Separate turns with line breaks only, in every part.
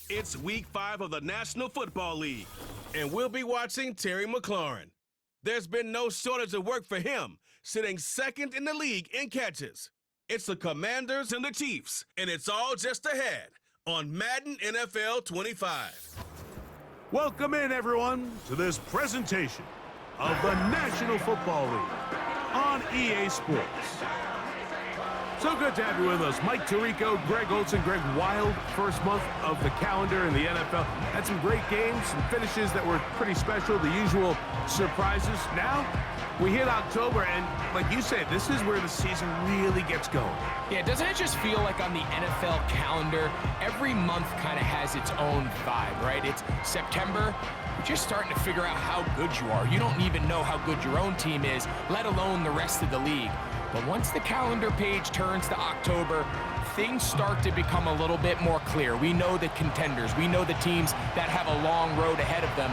It's Week 5 of the National Football League, and we'll be watching Terry McLaurin. There's been no shortage of work for him, sitting second in the league in catches. It's the Commanders and the Chiefs, and it's all just ahead on Madden NFL 25.
Welcome in, everyone, to this presentation of the National Football League on EA Sports. So good to have you with us. Mike Tirico, Greg Olson, Greg Wild, first month of the calendar in the NFL. Had some great games, some finishes that were pretty special, the usual surprises. Now, we hit October, and like you said, this is where the season really gets going.
Yeah, doesn't it just feel like on the NFL calendar, every month kind of has its own vibe, right? It's September, you're just starting to figure out how good you are. You don't even know how good your own team is, let alone the rest of the league. But once the calendar page turns to October, things start to become a little bit more clear. We know the contenders. We know the teams that have a long road ahead of them.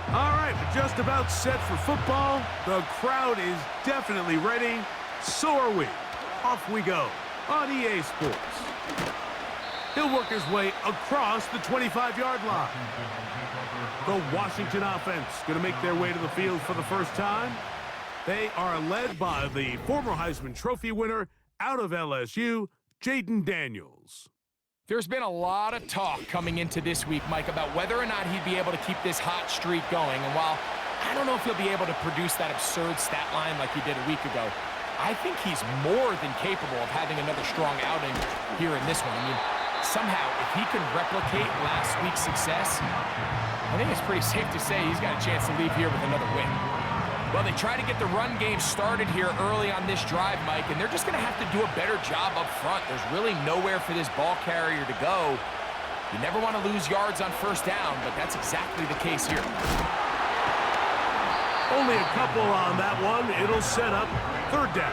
All right, we're just about set for football. The crowd is definitely ready. So are we. Off we go on EA Sports. He'll work his way across the 25-yard line. The Washington offense going to make their way to the field for the first time. They are led by the former Heisman Trophy winner out of LSU, Jaden Daniels.
There's been a lot of talk coming into this week, Mike, about whether or not he'd be able to keep this hot streak going. And while I don't know if he'll be able to produce that absurd stat line like he did a week ago, I think he's more than capable of having another strong outing here in this one. I mean, somehow, if he can replicate last week's success, I think it's pretty safe to say he's got a chance to leave here with another win. Well, they try to get the run game started here early on this drive, Mike, and they're just going to have to do a better job up front. There's really nowhere for this ball carrier to go. You never want to lose yards on first down, but that's exactly the case here.
Only a couple on that one. It'll set up third down.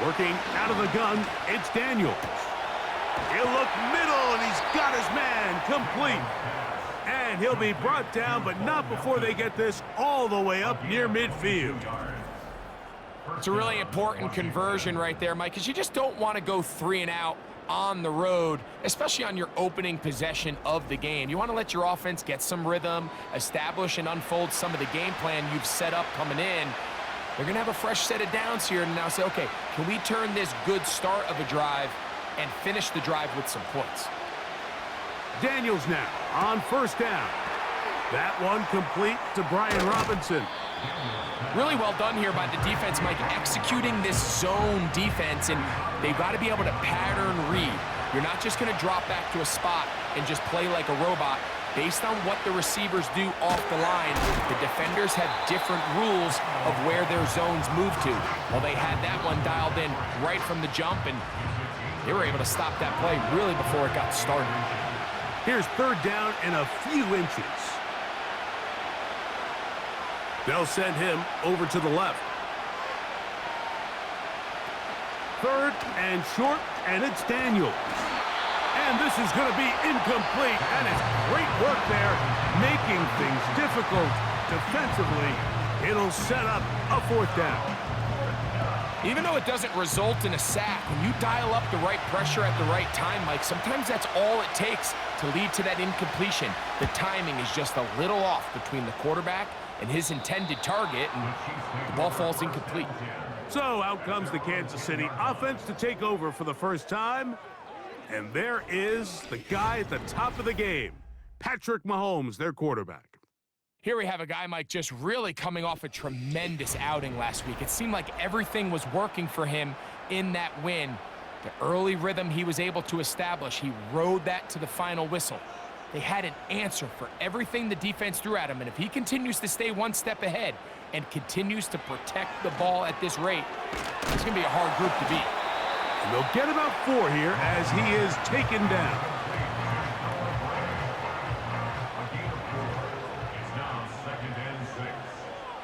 Working out of the gun, it's Daniels. He'll look middle, and he's got his man complete. And he'll be brought down, but not before they get this all the way up near midfield.
It's a really important conversion right there, Mike, because you just don't want to go 3 and out on the road, especially on your opening possession of the game. You want to let your offense get some rhythm, establish and unfold some of the game plan you've set up coming in. They're going to have a fresh set of downs here and now say, okay, can we turn this good start of a drive and finish the drive with some points?
Daniels now on first down. That one complete to Brian Robinson.
Really well done here by the defense, Mike, executing this zone defense, and they've got to be able to pattern read. You're not just going to drop back to a spot and just play like a robot. Based on what the receivers do off the line, the defenders have different rules of where their zones move to. Well, they had that one dialed in right from the jump, and they were able to stop that play really before it got started.
Here's third down and a few inches. They'll send him over to the left. Third and short, and it's Daniels. And this is going to be incomplete, and it's great work there, making things difficult defensively. It'll set up a fourth down.
Even though it doesn't result in a sack, when you dial up the right pressure at the right time, Mike, sometimes that's all it takes to lead to that incompletion. The timing is just a little off between the quarterback and his intended target, and the ball falls incomplete.
So out comes the Kansas City offense to take over for the first time. And there is the guy at the top of the game, Patrick Mahomes, their quarterback.
Here we have a guy, Mike, just really coming off a tremendous outing last week. It seemed like everything was working for him in that win. The early rhythm he was able to establish, he rode that to the final whistle. They had an answer for everything the defense threw at him, and if he continues to stay one step ahead and continues to protect the ball at this rate, it's going to be a hard group to beat.
And they'll get about 4 here as he is taken down.
It's now 2nd and 6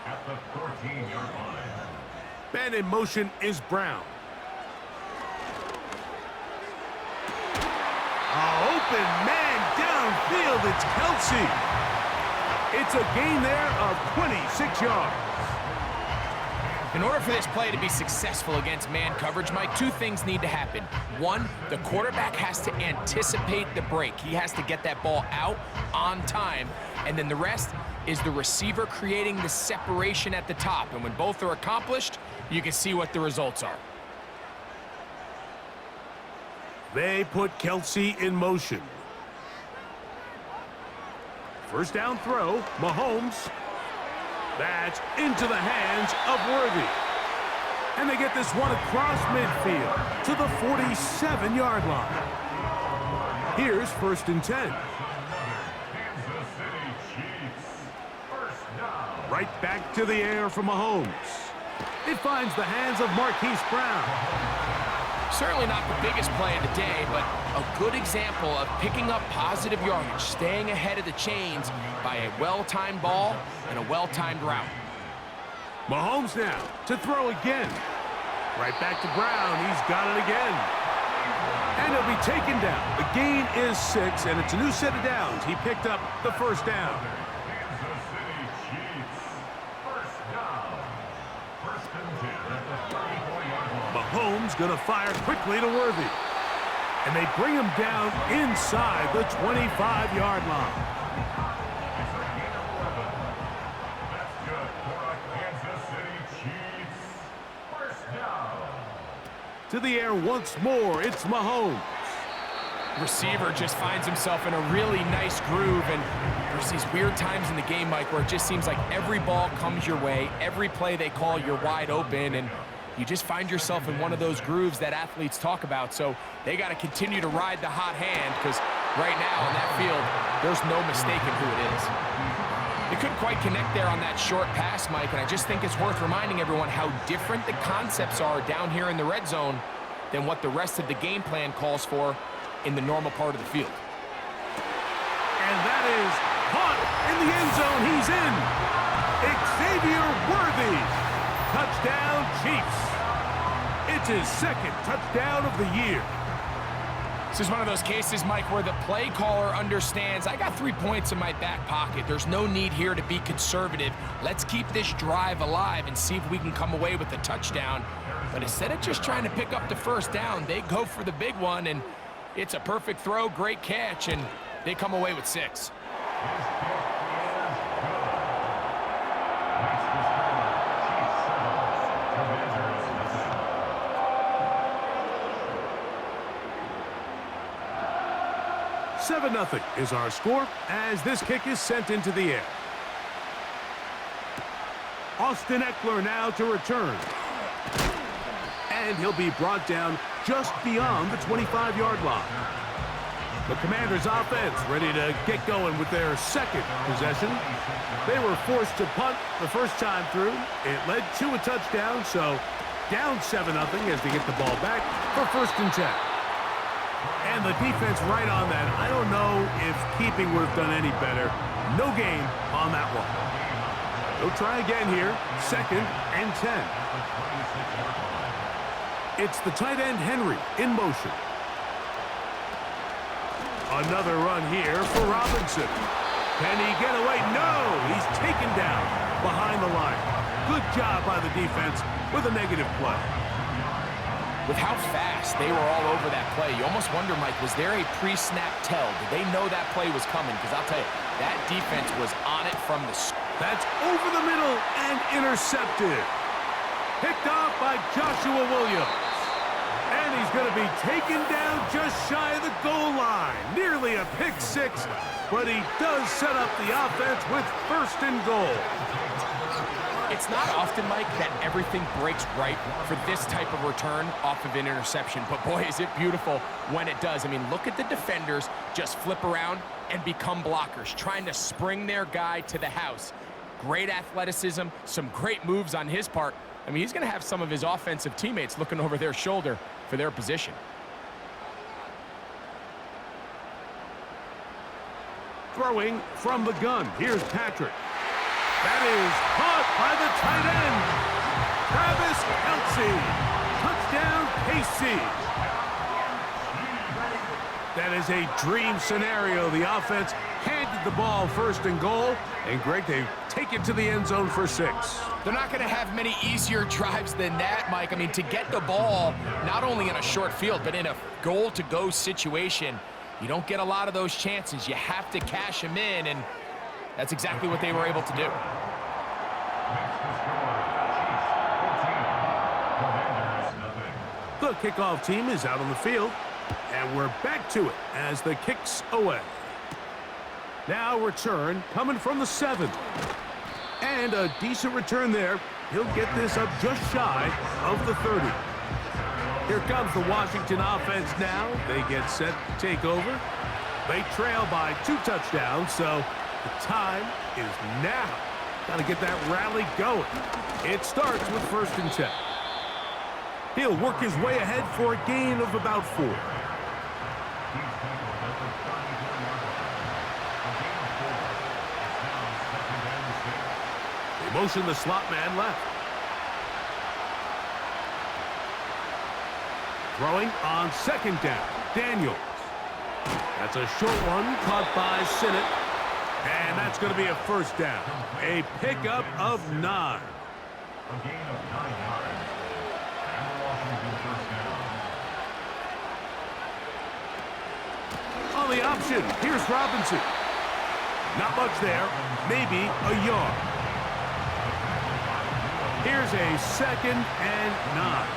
at the 14-yard line.
Man in motion is Brown. open man downfield. It's Kelsey. It's a gain there of 26 yards.
In order for this play to be successful against man coverage, Mike, two things need to happen. One, the quarterback has to anticipate the break. He has to get that ball out on time. And then the rest is the receiver creating the separation at the top. And when both are accomplished, you can see what the results are.
They put Kelsey in motion. First down throw, Mahomes. That's into the hands of Worthy. And they get this one across midfield to the 47-yard line. Here's 1st and 10. Right back to the air for Mahomes. It finds the hands of Marquise Brown.
Certainly not the biggest play of the day, but a good example of picking up positive yardage, staying ahead of the chains by a well-timed ball and a well-timed route.
Mahomes now to throw again. Right back to Brown. He's got it again. And he'll be taken down. The gain is 6, and it's a new set of downs. He picked up the 1st down. Mahomes going to fire quickly to Worthy. And they bring him down inside the 25-yard line. To the air once more, it's Mahomes.
Receiver just finds himself in a really nice groove, and there's these weird times in the game, Mike, where it just seems like every ball comes your way, every play they call, you're wide open, and you just find yourself in one of those grooves that athletes talk about. So they got to continue to ride the hot hand, because right now on that field, there's no mistaking who it is. They couldn't quite connect there on that short pass, Mike, and I just think it's worth reminding everyone how different the concepts are down here in the red zone than what the rest of the game plan calls for in the normal part of the field.
And that is caught in the end zone. He's in. Xavier Worthy. Touchdown, Chiefs. It's his 2nd touchdown of the year.
This is one of those cases, Mike, where the play caller understands, I got 3 points in my back pocket. There's no need here to be conservative. Let's keep this drive alive and see if we can come away with a touchdown. But instead of just trying to pick up the 1st down, they go for the big one, and it's a perfect throw, great catch, and they come away with 6.
Seven 0 is our score as this kick is sent into the air. Austin Eckler now to return. And he'll be brought down just beyond the 25-yard line. The Commanders' offense ready to get going with their 2nd possession. They were forced to punt the first time through. It led to a touchdown, so down 7-0 as they get the ball back for 1st and 10. And the defense right on that. I don't know if keeping would have done any better. No gain on that one. They'll try again here. 2nd and 10. It's the tight end Henry in motion. Another run here for Robinson. Can he get away? No! He's taken down behind the line. Good job by the defense with a negative play.
With how fast they were all over that play, you almost wonder, Mike, was there a pre-snap tell? Did they know that play was coming? Because I'll tell you, that defense was on it from the start.
That's over the middle and intercepted. Picked off by Joshua Williams. And he's going to be taken down just shy of the goal line. Nearly a pick 6, but he does set up the offense with 1st and goal.
It's not often, Mike, that everything breaks right for this type of return off of an interception. But boy, is it beautiful when it does. I mean, look at the defenders just flip around and become blockers, trying to spring their guy to the house. Great athleticism, some great moves on his part. I mean, he's going to have some of his offensive teammates looking over their shoulder for their position.
Throwing from the gun. Here's Patrick. That is caught by the tight end, Travis Kelce. Touchdown, KC. That is a dream scenario. The offense handed the ball first and goal, and Greg, they take it to the end zone for 6.
They're not going to have many easier drives than that, Mike. I mean, to get the ball, not only in a short field, but in a goal-to-go situation, you don't get a lot of those chances. You have to cash them in, and that's exactly what they were able to do.
The kickoff team is out on the field, and we're back to it as the kick's away. Now return coming from the 7. And a decent return there. He'll get this up just shy of the 30. Here comes the Washington offense now. They get set to take over. They trail by 2 touchdowns, so the time is now. Got to get that rally going. It starts with 1st and 10. He'll work his way ahead for a gain of about 4. They motion the slot man left. Throwing on 2nd down. Daniels. That's a short one caught by Sinnott. And that's going to be a 1st down. A pickup of 9.
A gain of 9 yards. And the Washington 1st down.
On the option, here's Robinson. Not much there. Maybe a yard. Here's a 2nd and 9.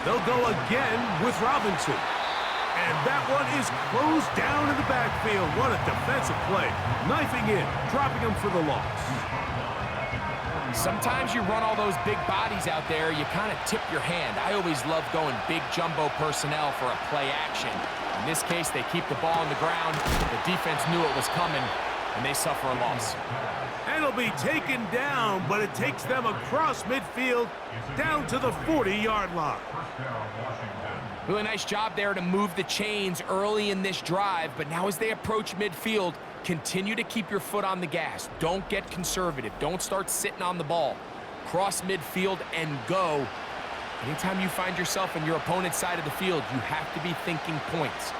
They'll go again with Robinson. And that one is closed down in the backfield. What a defensive play. Knifing in, dropping him for the loss.
Sometimes you run all those big bodies out there, you kind of tip your hand. I always love going big jumbo personnel for a play action. In this case, they keep the ball on the ground. The defense knew it was coming, and they suffer a loss.
And it'll be taken down, but it takes them across midfield down to the 40-yard line.
Really nice job there to move the chains early in this drive, but now as they approach midfield, continue to keep your foot on the gas. Don't get conservative. Don't start sitting on the ball. Cross midfield and go. Anytime you find yourself on your opponent's side of the field, you have to be thinking points.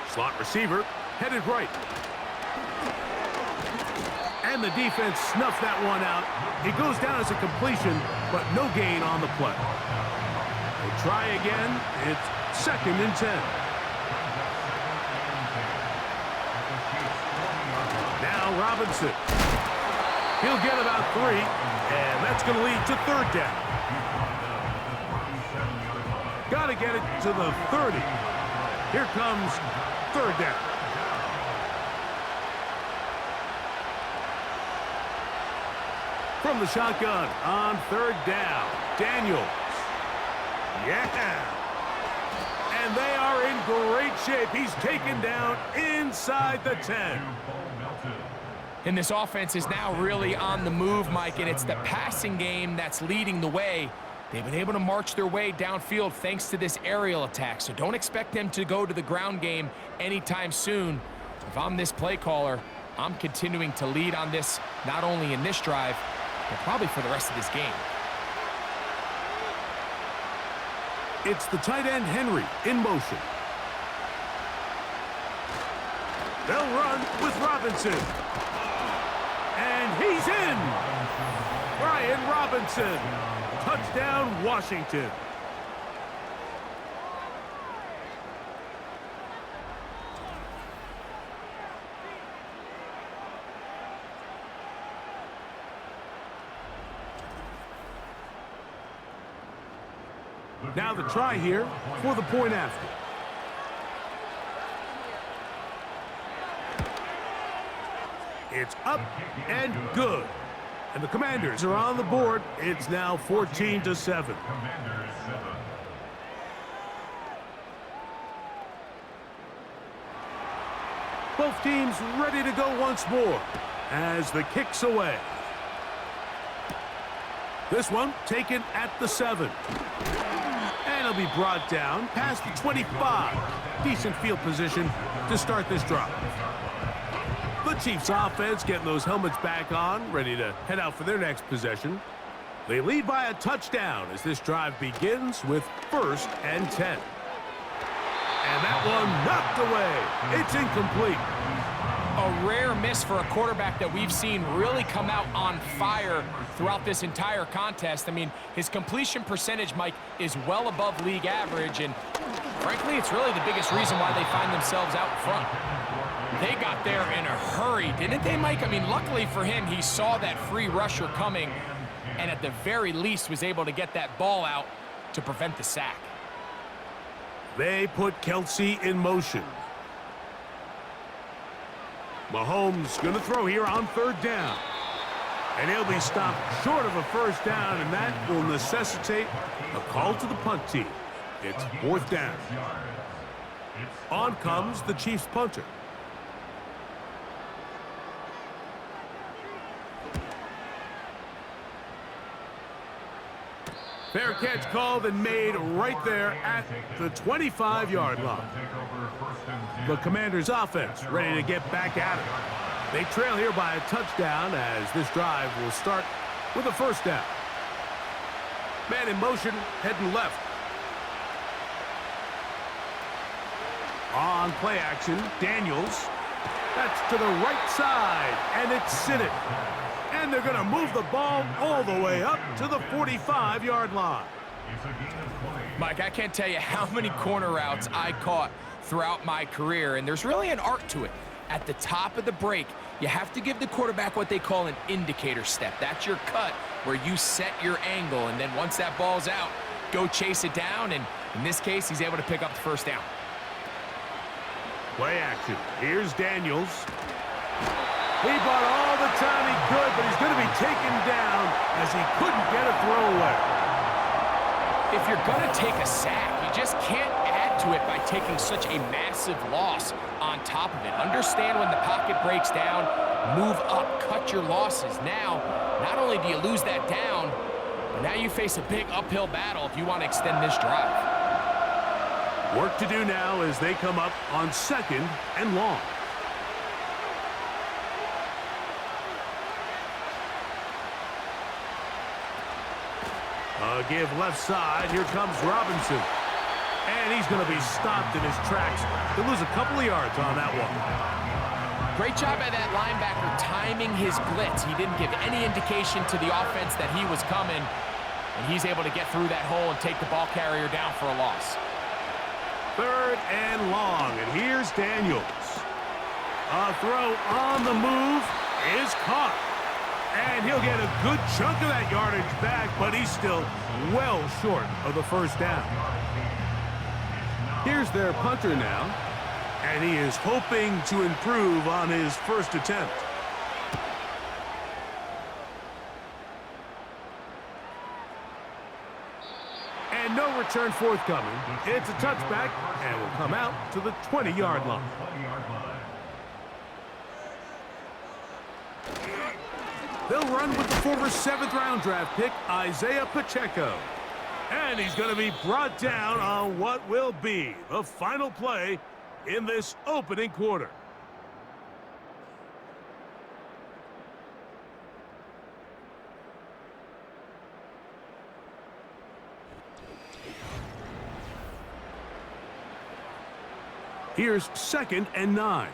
Slot receiver headed right. And the defense snuffed that one out. It goes down as a completion, but no gain on the play. They try again. It's 2nd and 10. Now Robinson. He'll get about 3, and that's going to lead to 3rd down. Got to get it to the 30. Here comes 3rd down. From the shotgun on 3rd down, Daniels. Yeah. And they are in great shape. He's taken down inside the 10.
And this offense is now really on the move, Mike, and it's the passing game that's leading the way. They've been able to march their way downfield thanks to this aerial attack, so don't expect them to go to the ground game anytime soon. If I'm this play caller, I'm continuing to lead on this, not only in this drive, but probably for the rest of this game.
It's the tight end Henry in motion. They'll run with Robinson. And he's in. Brian Robinson. Touchdown, Washington. Now the try here for the point after. It's up and good. And the Commanders are on the board. It's now 14-7. Both teams ready to go once more as the kick's away. This one taken at the 7. And it'll be brought down past the 25. Decent field position to start this drive. The Chiefs offense getting those helmets back on, ready to head out for their next possession. They lead by a touchdown as this drive begins with 1st and 10. And that one knocked away. It's incomplete.
A rare miss for a quarterback that we've seen really come out on fire throughout this entire contest. I mean, his completion percentage, Mike, is well above league average, and frankly, it's really the biggest reason why they find themselves out front. They got there in a hurry, didn't they, Mike? I mean, luckily for him, he saw that free rusher coming, and at the very least was able to get that ball out to prevent the sack.
They put Kelsey in motion. Mahomes going to throw here on 3rd down. And he'll be stopped short of a 1st down, and that will necessitate a call to the punt team. It's 4th down. On comes the Chiefs punter. Fair catch called and made right there at the 25-yard line. The Commanders' offense ready to get back at it. They trail here by a touchdown as this drive will start with a 1st down. Man in motion, heading left. On play action, Daniels. That's to the right side, and it's Sinnott. And they're going to move the ball all the way up to the 45-yard line.
Mike, I can't tell you how many corner routes I caught throughout my career, and there's really an art to it. At the top of the break, you have to give the quarterback what they call an indicator step. That's your cut where you set your angle, and then once that ball's out, go chase it down, and in this case, he's able to pick up the 1st down.
Play action. Here's Daniels. He bought all the time he could, but he's going to be taken down as he couldn't get a throw away.
If you're going to take a sack, you just can't add to it by taking such a massive loss on top of it. Understand when the pocket breaks down, move up, cut your losses. Now, not only do you lose that down, but now you face a big uphill battle if you want to extend this drive.
Work to do now as they come up on 2nd and long. Give left side. Here comes Robinson. And he's going to be stopped in his tracks. He'll lose a couple of yards on that one.
Great job by that linebacker timing his blitz. He didn't give any indication to the offense that he was coming. And he's able to get through that hole and take the ball carrier down for a loss.
3rd and long. And here's Daniels. A throw on the move is caught. And he'll get a good chunk of that yardage back, but he's still well short of the 1st down. Here's their punter now, and he is hoping to improve on his 1st attempt. And no return forthcoming. It's a touchback, and will come out to the 20-yard line. They'll run with the former 7th-round draft pick, Isaiah Pacheco. And he's going to be brought down on what will be the final play in this opening quarter. Here's 2nd and 9.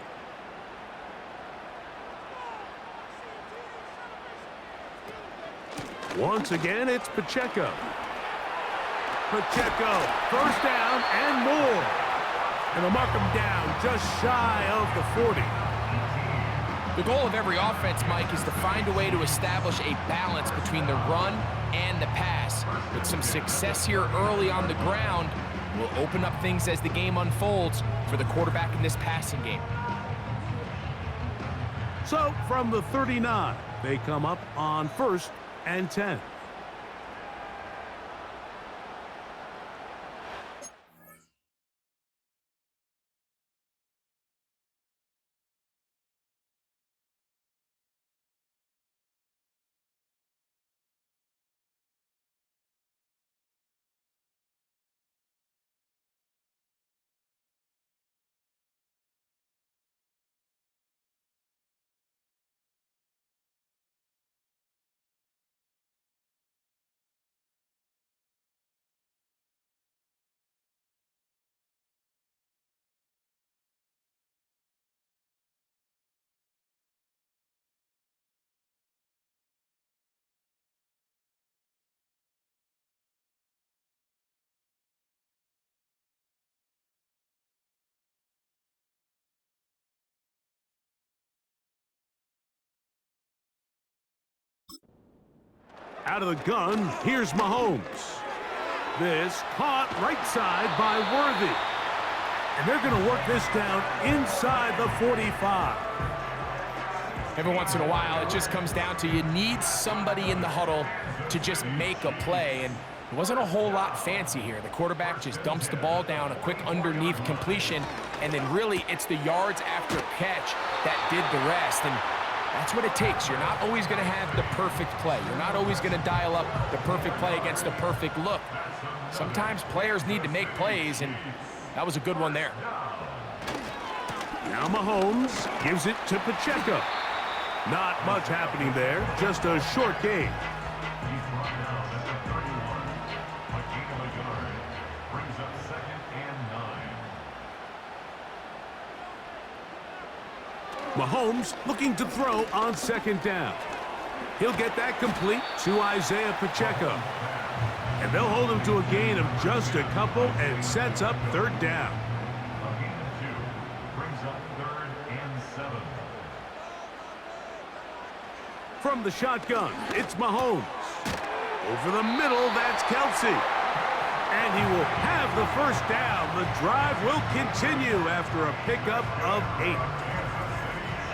Once again, it's Pacheco. Pacheco, 1st down and more. And they'll mark him down just shy of the 40.
The goal of every offense, Mike, is to find a way to establish a balance between the run and the pass. With some success here early on the ground, will open up things as the game unfolds for the quarterback in this passing game.
So, from the 39, they come up on 1st and 10. Out of the gun, here's Mahomes. This caught right side by Worthy. And they're going to work this down inside the 45.
Every once in a while, it just comes down to you need somebody in the huddle to just make a play. And it wasn't a whole lot fancy here. The quarterback just dumps the ball down, a quick underneath completion, and then really it's the yards after catch that did the rest. And that's what it takes. You're not always going to have the perfect play. You're not always going to dial up the perfect play against the perfect look. Sometimes players need to make plays, and that was a good one there.
Now Mahomes gives it to Pacheco. Not much happening there, just a short gain.
He's brought down at the 31. A gain of a yard. Brings up 2nd and 9.
Mahomes looking to throw on 2nd down. He'll get that complete to Isaiah Pacheco. And they'll hold him to a gain of just a couple and sets up 3rd down.
A gain of 2. Brings up 3rd and 7.
From the shotgun, it's Mahomes. Over the middle, that's Kelsey. And he will have the 1st down. The drive will continue after a pickup of 8.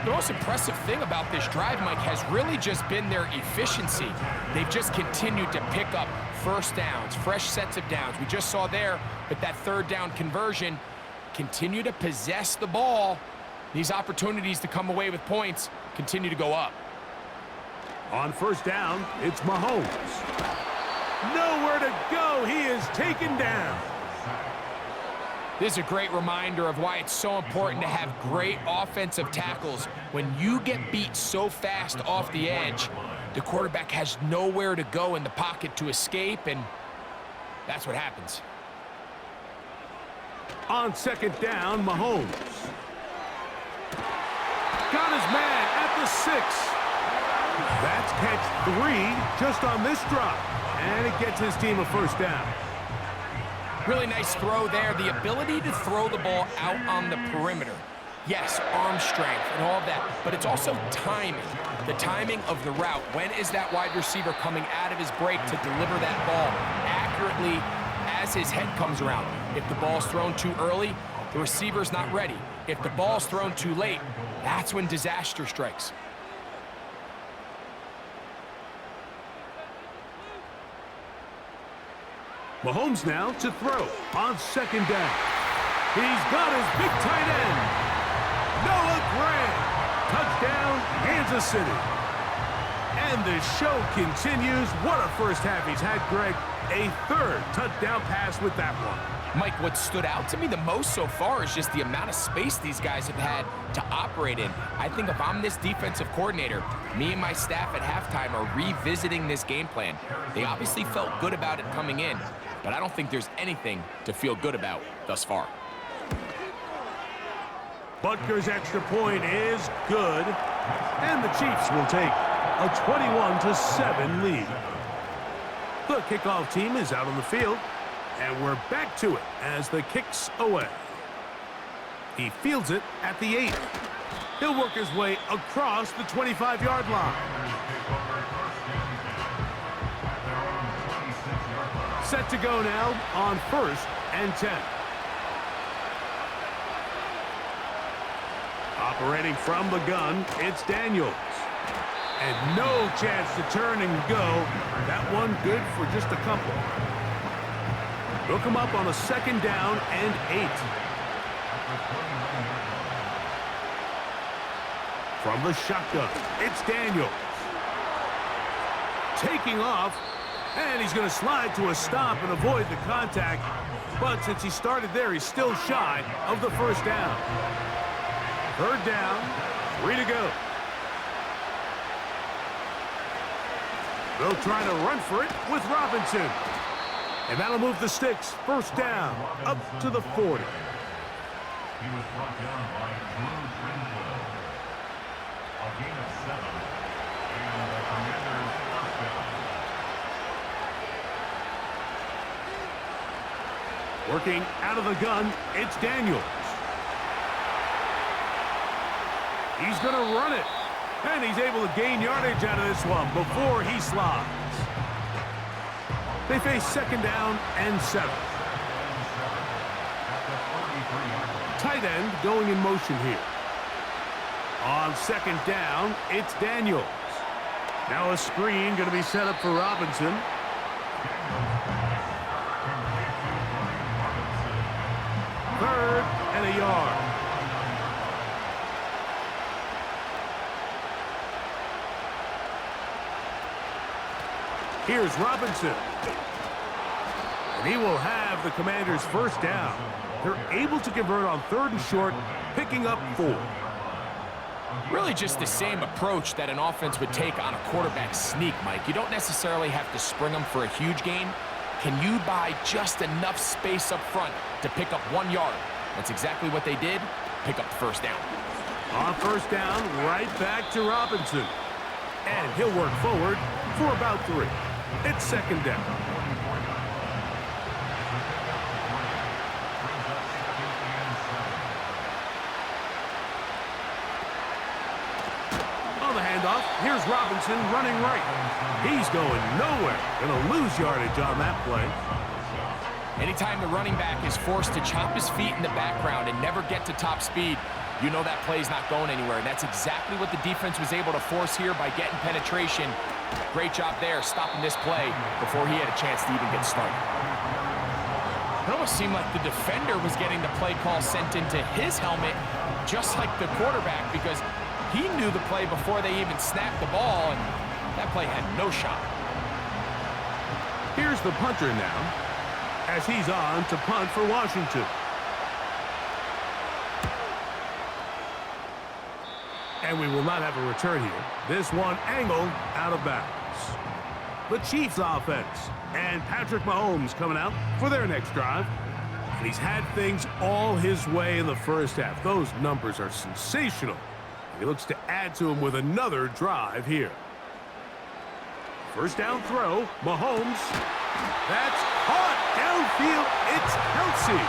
The most impressive thing about this drive, Mike, has really just been their efficiency. They've just continued to pick up 1st downs, fresh sets of downs. We just saw there with that 3rd down conversion, continue to possess the ball. These opportunities to come away with points continue to go up.
On 1st down, it's Mahomes. Nowhere to go. He is taken down.
This is a great reminder of why it's so important to have great offensive tackles. When you get beat so fast off the edge, the quarterback has nowhere to go in the pocket to escape, and that's what happens.
On 2nd down, Mahomes. Got his man at the 6. That's catch 3 just on this drop. And it gets his team a 1st down.
Really nice throw there. The ability to throw the ball out on the perimeter. Yes, arm strength and all of that, but it's also timing. The timing of the route. When is that wide receiver coming out of his break to deliver that ball accurately as his head comes around? If the ball's thrown too early, the receiver's not ready. If the ball's thrown too late, that's when disaster strikes.
Mahomes now to throw on 2nd down. He's got his big tight end, Noah Grant. Touchdown, Kansas City. And the show continues. What a 1st half he's had, Greg. A 3rd touchdown pass with that one.
Mike, what stood out to me the most so far is just the amount of space these guys have had to operate in. I think if I'm this defensive coordinator, me and my staff at halftime are revisiting this game plan. They obviously felt good about it coming in, but I don't think there's anything to feel good about thus far.
Butker's extra point is good, and the Chiefs will take a 21-7 lead. The kickoff team is out on the field, and we're back to it as the kick's away. He fields it at the 8. He'll work his way across the 25-yard line. Set to go now on 1st and 10. Operating from the gun, it's Daniels. And no chance to turn and go. That one good for just a couple. They'll come up on a 2nd down and 8. From the shotgun, it's Daniels. Taking off, and he's going to slide to a stop and avoid the contact. But since he started there, he's still shy of the 1st down. 3rd down, 3 to go. They'll try to run for it with Robinson. And that'll move the sticks. 1st down, up to the 40.
He was brought down by Drew Greenfield. A gain of 7. And the Commanders' 1st down.
Working out of the gun, it's Daniels. He's going to run it. And he's able to gain yardage out of this one before he slides. They face second down and 7. Tight end going in motion here. On second down, it's Daniels. Now a screen going to be set up for Robinson. Third and a yard. Here's Robinson. And he will have the Commanders' first down. They're able to convert on 3rd and short, picking up 4.
Really just the same approach that an offense would take on a quarterback sneak, Mike. You don't necessarily have to spring them for a huge gain. Can you buy just enough space up front to pick up 1 yard? That's exactly what they did. Pick up the first down.
On first down, right back to Robinson. And he'll work forward for about 3. It's second down. On the handoff, here's Robinson running right. He's going nowhere. Going to lose yardage on that play.
Anytime the running back is forced to chop his feet in the background and never get to top speed, you know that play's not going anywhere. And that's exactly what the defense was able to force here by getting penetration. Great job there, stopping this play before he had a chance to even get started. It almost seemed like the defender was getting the play call sent into his helmet, just like the quarterback, because he knew the play before they even snapped the ball, and that play had no shot.
Here's the punter now, as he's on to punt for Washington. And we will not have a return here. This one angled out of bounds. The Chiefs offense and Patrick Mahomes coming out for their next drive. And he's had things all his way in the first half. Those numbers are sensational. He looks to add to them with another drive here. First down throw, Mahomes. That's caught downfield. It's Kelsey.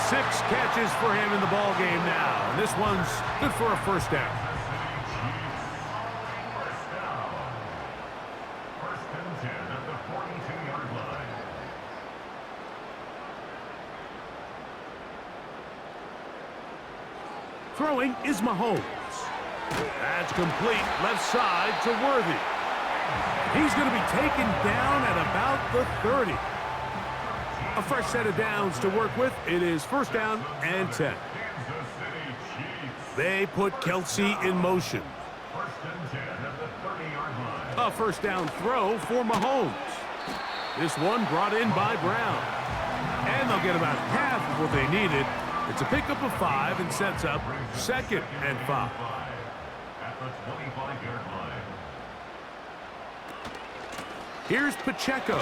6 catches for him in the ball game now. And this one's good for a first down.
First and 10 at the 42-yard line.
Throwing is Mahomes. That's complete left side to Worthy. He's going to be taken down at about the 30. A fresh set of downs to work with. It is first down and 10. They put Kelsey in motion.
First and 10 at the 30-yard line.
A first down throw for Mahomes. This one brought in by Brown. And they'll get about half of what they needed. It's a pickup of 5 and sets up second and 5.
At the 25-yard line.
Here's Pacheco.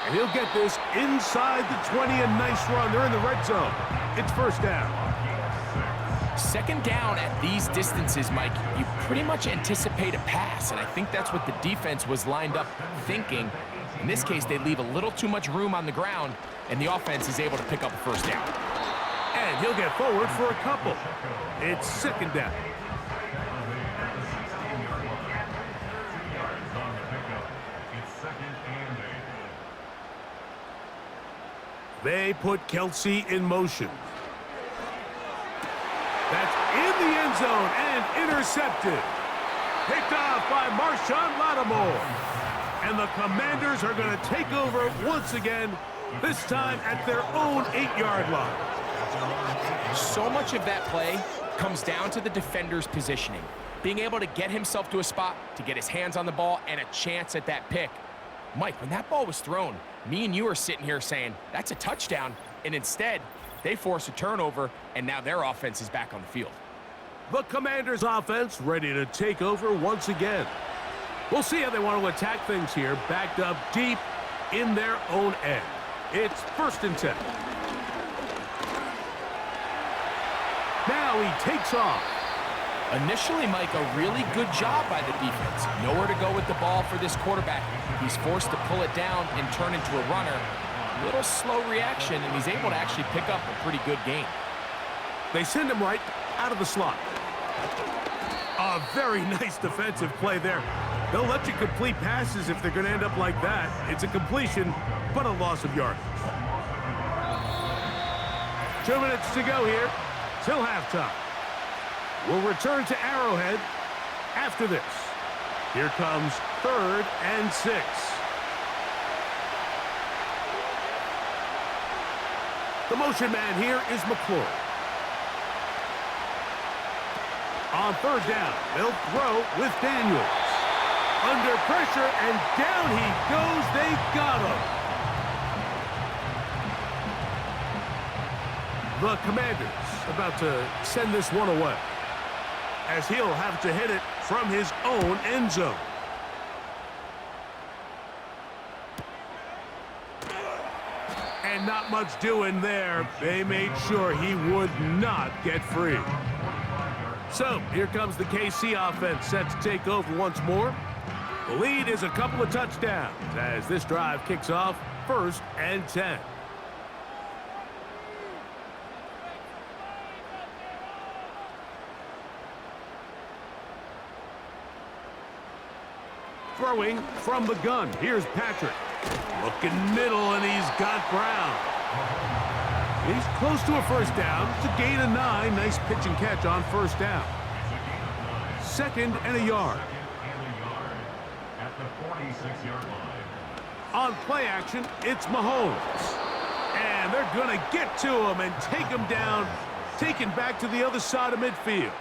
And he'll get this inside the 20, a nice run. They're in the red zone. It's first down.
Second down at these distances, Mike, you pretty much anticipate a pass, and I think that's what the defense was lined up thinking. In this case, they leave a little too much room on the ground, and the offense is able to pick up a first down.
And he'll get forward for a couple. It's second down. They put Kelsey in motion. That's in the end zone and intercepted. Picked off by Marshawn Lattimore. And the Commanders are going to take over once again, this time at their own 8-yard line.
So much of that play comes down to the defender's positioning. Being able to get himself to a spot, to get his hands on the ball, and a chance at that pick. Mike, when that ball was thrown, me and you are sitting here saying, that's a touchdown, and instead, they force a turnover, and now their offense is back on the field.
The Commanders' offense ready to take over once again. We'll see how they want to attack things here, backed up deep in their own end. It's first and 10. Now he takes off.
Initially, Mike, a really good job by the defense. Nowhere to go with the ball for this quarterback. He's forced to pull it down and turn into a runner. Little slow reaction, and he's able to actually pick up a pretty good gain.
They send him right out of the slot. A very nice defensive play there. They'll let you complete passes if they're going to end up like that. It's a completion, but a loss of yardage. 2 minutes to go here till halftime. We'll return to Arrowhead after this. Here comes 3rd and 6. The motion man here is McClure. On 3rd down, they'll throw with Daniels. Under pressure, and down he goes. They got him. The Commanders about to send this one away, as he'll have to hit it from his own end zone. And not much doing there. They made sure he would not get free. So, here comes the KC offense set to take over once more. The lead is a couple of touchdowns as this drive kicks off 1st and 10. Throwing from the gun. Here's Patrick. Looking middle, and he's got Brown. He's close to a 1st down. It's a gain of 9. Nice pitch and catch on 1st down. 2nd and a yard.
At the 46-yard line.
On play action, it's Mahomes. And they're going to get to him and take him down, taken back to the other side of midfield.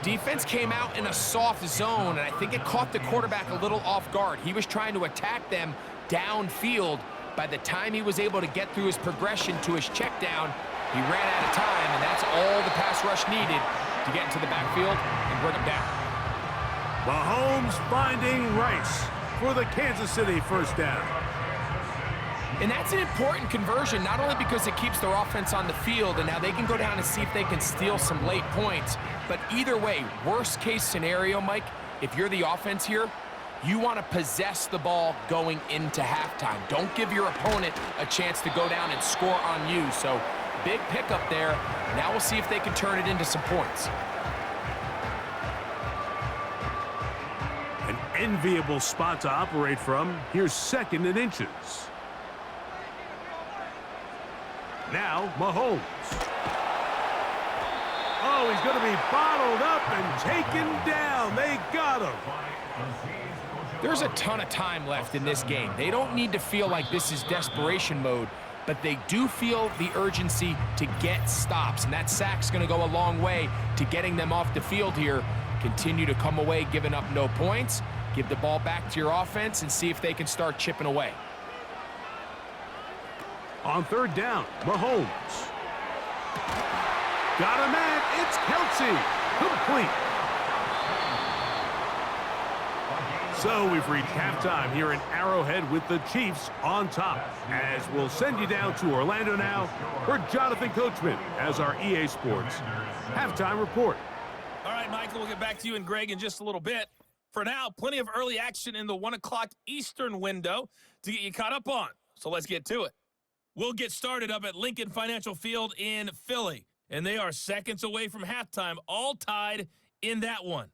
Defense came out in a soft zone, and I think it caught the quarterback a little off guard. He was trying to attack them downfield. By the time he was able to get through his progression to his check down, he ran out of time, and that's all the pass rush needed to get into the backfield and bring him down.
Mahomes finding Rice for the Kansas City 1st down.
And that's an important conversion, not only because it keeps their offense on the field and now they can go down and see if they can steal some late points, but either way, worst case scenario, Mike, if you're the offense here, you want to possess the ball going into halftime. Don't give your opponent a chance to go down and score on you. So big pickup there. Now we'll see if they can turn it into some points.
An enviable spot to operate from. Here's 2nd and inches. Now, Mahomes. Oh, he's going to be bottled up and taken down. They got him.
There's a ton of time left in this game. They don't need to feel like this is desperation mode, but they do feel the urgency to get stops, and that sack's going to go a long way to getting them off the field here. Continue to come away giving up no points. Give the ball back to your offense and see if they can start chipping away.
On 3rd down, Mahomes. Got a man. It's Kelsey. Complete. So we've reached halftime here in Arrowhead with the Chiefs on top. As we'll send you down to Orlando now for Jonathan Coachman as our EA Sports halftime report.
All right, Michael, we'll get back to you and Greg in just a little bit. For now, plenty of early action in the 1 o'clock Eastern window to get you caught up on. So let's get to it. We'll get started up at Lincoln Financial Field in Philly, and they are seconds away from halftime, all tied in that one.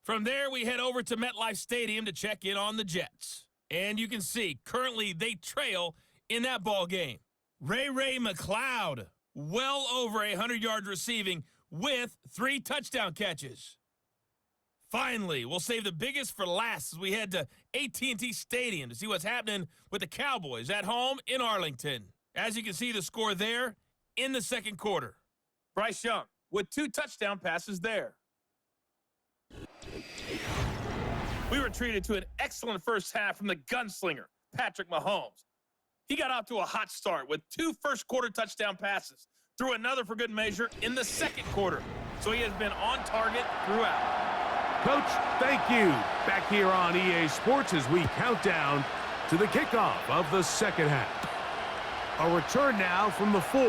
From there, we head over to MetLife Stadium to check in on the Jets. And you can see, currently, they trail in that ball game. Ray McCloud, well over 100 yards receiving with 3 touchdown catches. Finally, we'll save the biggest for last as we head to AT&T Stadium to see what's happening with the Cowboys at home in Arlington. As you can see, the score there in the 2nd quarter. Bryce Young with 2 touchdown passes there. We were treated to an excellent first half from the gunslinger, Patrick Mahomes. He got off to a hot start with 2 first-quarter touchdown passes, threw another for good measure in the 2nd quarter. So he has been on target throughout.
Coach, thank you. Back here on EA Sports as we count down to the kickoff of the 2nd half. A return now from the 4.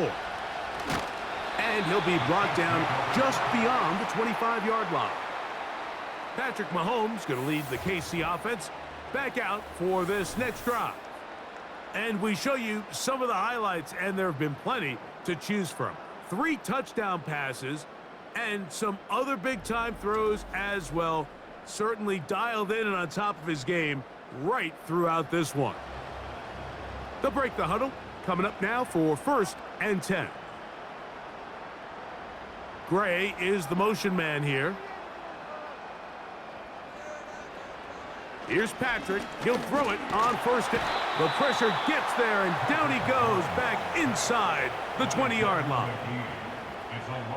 And he'll be brought down just beyond the 25-yard line. Patrick Mahomes going to lead the KC offense back out for this next drive. And we show you some of the highlights, and there have been plenty to choose from. 3 touchdown passes, And some other big-time throws as well. Certainly dialed in and on top of his game right throughout this one. They'll break the huddle. Coming up now for 1st and 10. Gray is the motion man here. Here's Patrick. He'll throw it on 1st. The pressure gets there, and down he goes back inside the 20-yard line.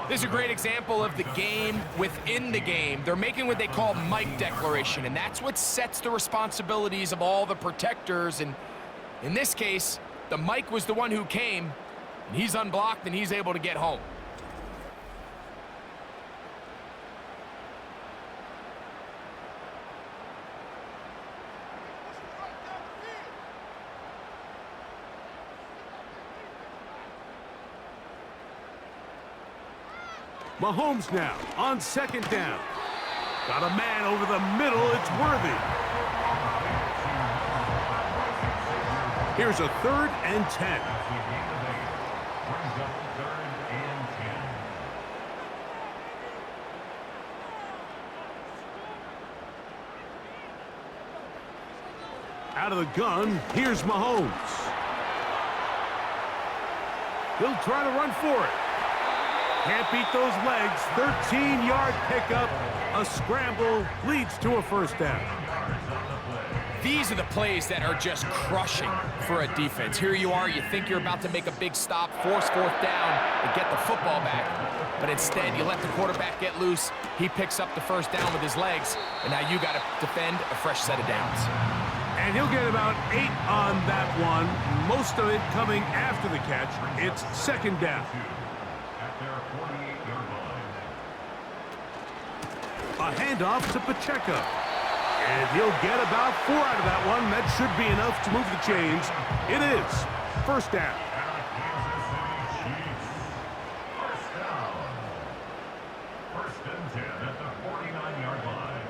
This is a great example of the game within the game. They're making what they call Mike declaration, and that's what sets the responsibilities of all the protectors. And in this case, the Mike was the one who came, and he's unblocked, and he's able to get home.
Mahomes now on 2nd down. Got a man over the middle. It's Worthy. Here's a 3rd and 10. Out of the gun, here's Mahomes. He'll try to run for it. Can't beat those legs. 13-yard pickup. A scramble leads to a 1st down.
These are the plays that are just crushing for a defense. Here you are, you think you're about to make a big stop, force 4th down, and get the football back. But instead, you let the quarterback get loose. He picks up the 1st down with his legs, and now you got to defend a fresh set of downs.
And he'll get about 8 on that one. Most of it coming after the catch. It's 2nd down. A handoff to Pacheco. And he'll get about 4 out of that one. That should be enough to move the chains. It is 1st down.
First and 10 at the 49-yard line.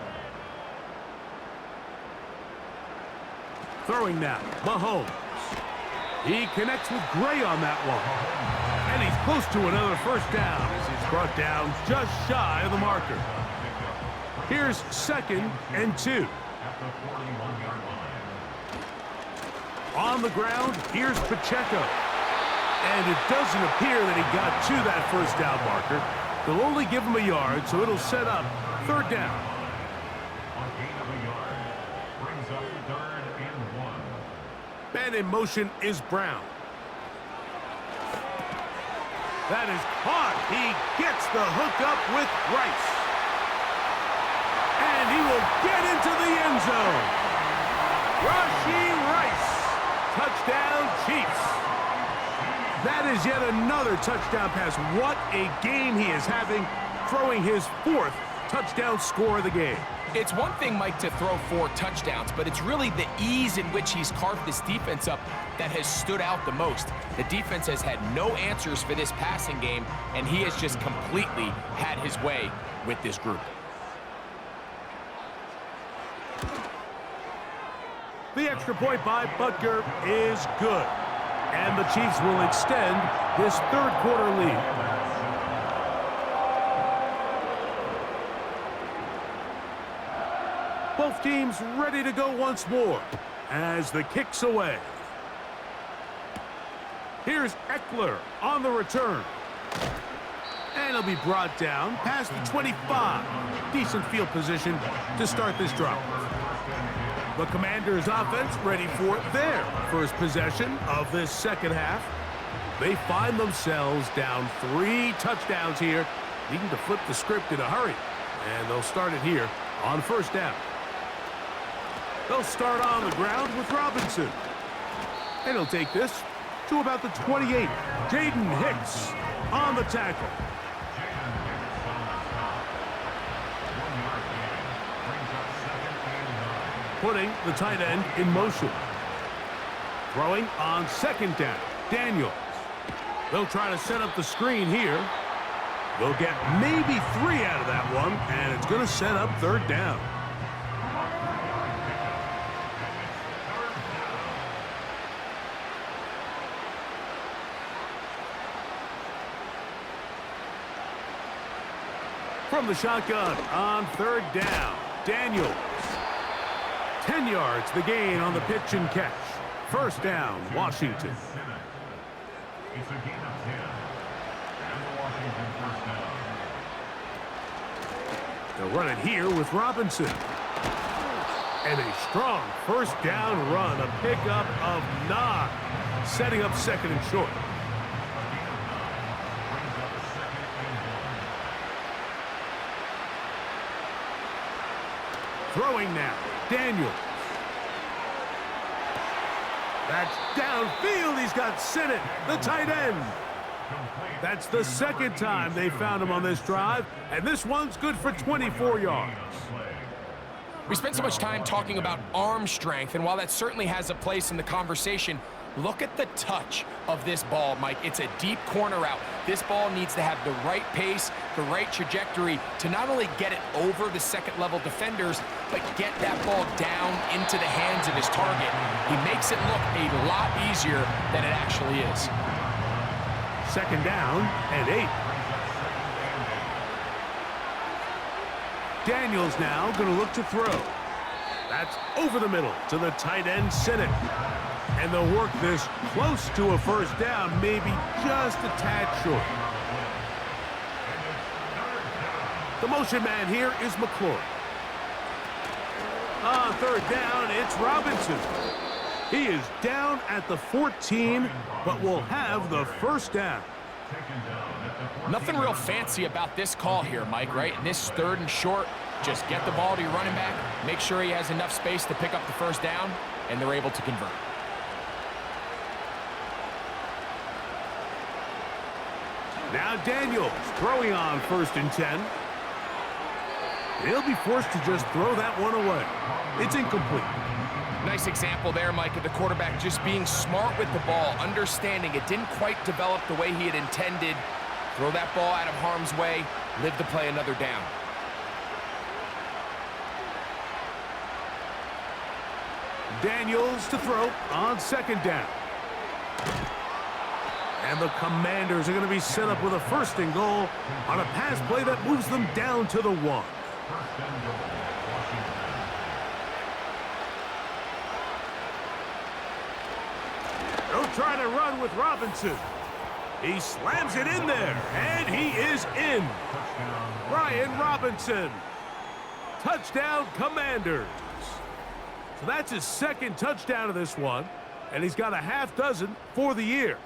Throwing now, Mahomes. He connects with Gray on that one. And he's close to another 1st down as he's brought down just shy of the marker. Here's 2nd and 2. On the ground, here's Pacheco. And it doesn't appear that he got to that 1st down marker. They'll only give him a yard, so it'll set up 3rd down.
A gain of a yard brings up 3rd and 1.
Man in motion is Brown. That is caught. He gets the hookup with Rice. And he will get into the end zone. Rashee Rice. Touchdown, Chiefs. That is yet another touchdown pass. What a game he is having, throwing his 4th touchdown score of the game.
It's one thing, Mike, to throw 4 touchdowns, but it's really the ease in which he's carved this defense up that has stood out the most. The defense has had no answers for this passing game, and he has just completely had his way with this group.
The extra point by Butker is good. And the Chiefs will extend this 3rd quarter lead. Both teams ready to go once more as the kick's away. Here's Eckler on the return. And he'll be brought down past the 25. Decent field position to start this drive. The Commanders' offense ready for their 1st possession of this 2nd half. They find themselves down 3 touchdowns here, needing to flip the script in a hurry. And they'll start it here on 1st down. They'll start on the ground with Robinson. And he'll take this to about the 28. Jaden Hicks on the tackle. Putting the tight end in motion. Throwing on 2nd down. Daniels. They'll try to set up the screen here. They'll get maybe 3 out of that one, and it's going to set up 3rd down. From the shotgun on third down, Daniels. 10 yards the gain on the pitch and catch. First down, Washington.
It's a gain of 10. And the Washington first down.
They'll run it here with Robinson. And a strong first down run, a pickup of 9, setting up second and short. Throwing now, Daniels. That's downfield. He's got Sinnott, the tight end. That's the second time they found him on this drive, and this one's good for 24 yards.
We spent so much time talking about arm strength, and while that certainly has a place in the conversation, look at the touch of this ball, Mike. It's a deep corner route. This ball needs to have the right pace, the right trajectory to not only get it over the second-level defenders, but get that ball down into the hands of his target. He makes it look a lot easier than it actually is.
Second down and 8. Daniels now going to look to throw. That's over the middle to the tight end, Sinnott. And they'll work this close to a first down, maybe just a tad short. The motion man here is McClure. On third down, it's Robinson. He is down at the 14, but will have the first down.
Nothing real fancy about this call here, Mike, right? In this third and short, just get the ball to your running back, make sure he has enough space to pick up the first down, and they're able to convert.
Now Daniels throwing on first and 10. He'll be forced to just throw that one away. It's incomplete.
Nice example there, Mike, of the quarterback just being smart with the ball, understanding it didn't quite develop the way he had intended. Throw that ball out of harm's way, live to play another down.
Daniels to throw on second down. And the Commanders are going to be set up with a first and goal on a pass play that moves them down to the 1. They'll try to run with Robinson. He slams it in there, and he is in. Brian Robinson. Touchdown, Commanders. So that's his second touchdown of this one, and he's got a half dozen for the year.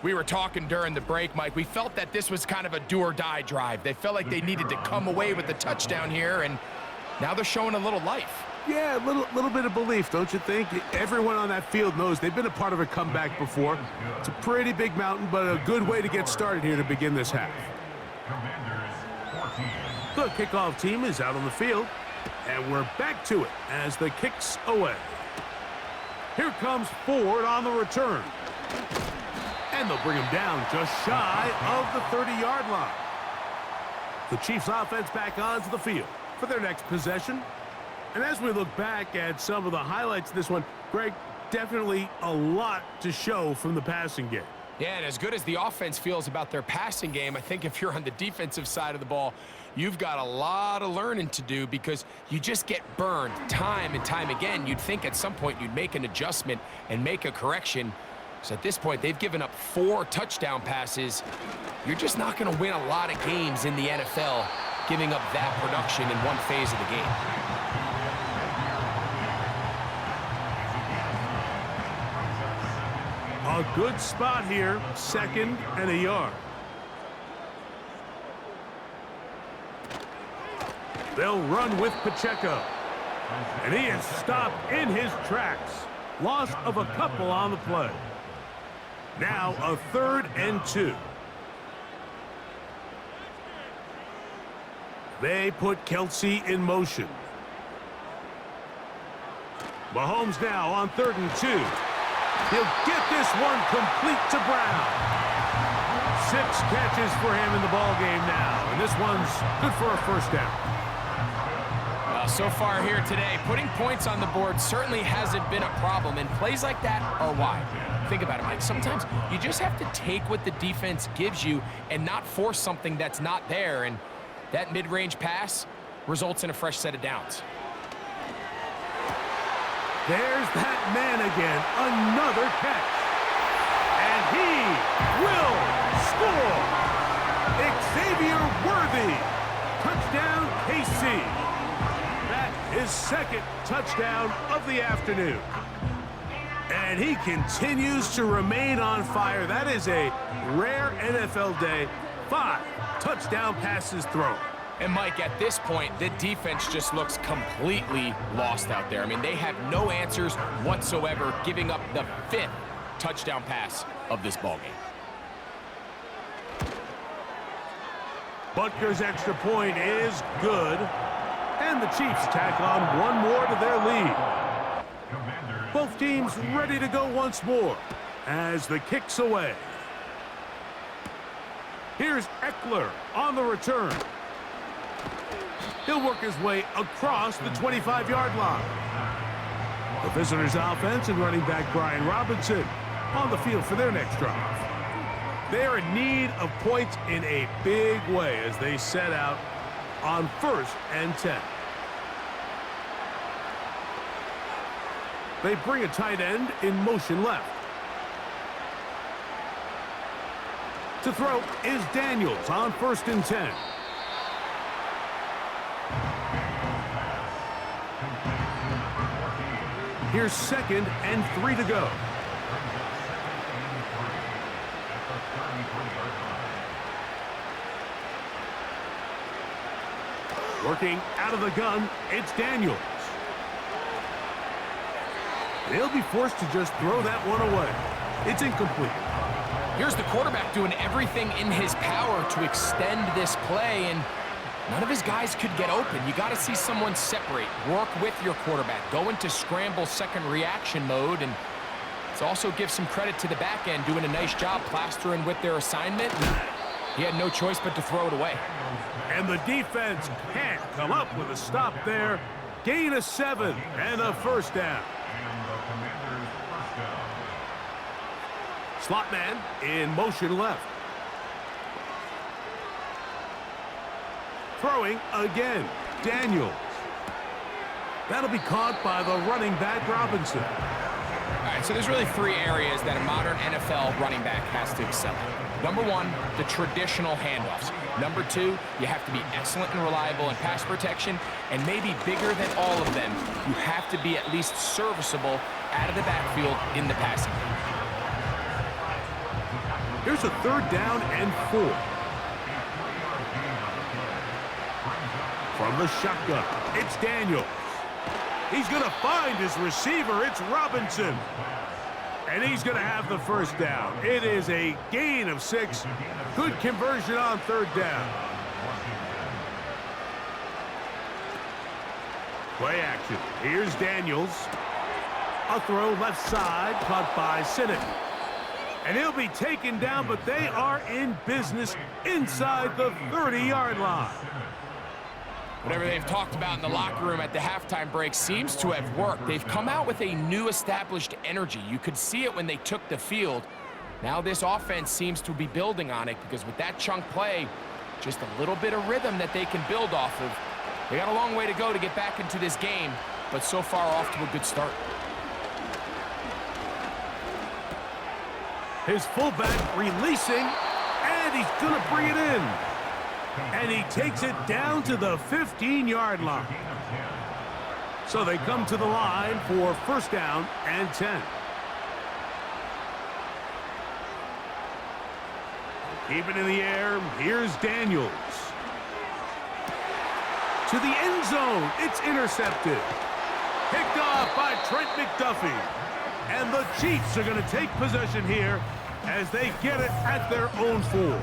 We were talking during the break, Mike. We felt that this was kind of a do-or-die drive. They felt like they needed to come away with the touchdown here, and now they're showing a little life.
Yeah, a little bit of belief, don't you think? Everyone on that field knows they've been a part of a comeback before. It's a pretty big mountain, but a good way to get started here to begin this half. The kickoff team is out on the field, and we're back to it as the kick's away. Here comes Ford on the return. And they'll bring him down just shy of the 30-yard line. The Chiefs offense back onto the field for their next possession. And as we look back at some of the highlights of this one, Greg, definitely a lot to show from the passing game.
Yeah, and as good as the offense feels about their passing game, I think if you're on the defensive side of the ball, you've got a lot of learning to do because you just get burned time and time again. You'd think at some point you'd make an adjustment and make a correction. So at this point, they've given up 4 touchdown passes. You're just not going to win a lot of games in the NFL giving up that production in one phase of the game.
A good spot here, second and a yard. They'll run with Pacheco. And he is stopped in his tracks. Loss of a couple on the play. Now a 3rd and 2. They put Kelsey in motion. Mahomes now on 3rd and 2. He'll get this one complete to Brown. 6 catches for him in the ball game now, and this one's good for a first down.
So far here today, putting points on the board certainly hasn't been a problem, and plays like that are why. think about it, Mike, sometimes you just have to take what the defense gives you and not force something that's not there, and that mid-range pass results in a fresh set of downs.
There's that man again, another catch. And he will score. Xavier Worthy, touchdown KC. That is second touchdown of the afternoon. And he continues to remain on fire. That is a rare NFL day. 5 touchdown passes thrown.
And Mike, at this point, the defense just looks completely lost out there. I mean, they have no answers whatsoever, giving up the 5th touchdown pass of this ballgame.
Butker's extra point is good. And the Chiefs tack on one more to their lead. Both teams ready to go once more as the kick's away. Here's Eckler on the return. He'll work his way across the 25-yard line. The visitors' offense and running back Brian Robinson on the field for their next drive. They're in need of points in a big way as they set out on 1st and 10. They bring a tight end in motion left. To throw is Daniels on 1st and 10. Here's 2nd and 3 to go. Working out of the gun, it's Daniels. They'll be forced to just throw that one away. It's incomplete.
Here's the quarterback doing everything in his power to extend this play, and none of his guys could get open. You got to see someone separate, work with your quarterback, go into scramble second reaction mode, and it's also give some credit to the back end doing a nice job plastering with their assignment. He had no choice but to throw it away.
And the defense can't come up with a stop there. Gain of 7 and a 1st down. Slot man in motion left. Throwing again, Daniels. That'll be caught by the running back Robinson.
All right, so there's really 3 areas that a modern NFL running back has to excel at. Number 1, the traditional handoffs. Number 2, you have to be excellent and reliable in pass protection, and maybe bigger than all of them, you have to be at least serviceable out of the backfield in the passing game.
Here's a 3rd down and 4. From the shotgun, it's Daniels. He's going to find his receiver. It's Robinson. And he's going to have the 1st down. It is a gain of 6. Good conversion on 3rd down. Play action. Here's Daniels. A throw left side, caught by Sinnott. And he'll be taken down, but they are in business inside the 30-yard line.
Whatever they've talked about in the locker room at the halftime break seems to have worked. They've come out with a new established energy. You could see it when they took the field. Now this offense seems to be building on it because with that chunk play, just a little bit of rhythm that they can build off of. They got a long way to go to get back into this game, but so far off to a good start.
His fullback releasing, and he's going to bring it in. And he takes it down to the 15-yard line. So they come to the line for 1st down and 10. Keep it in the air. Here's Daniels. To the end zone. It's intercepted. Picked off by Trent McDuffie. And the Chiefs are going to take possession here as they get it at their own 4.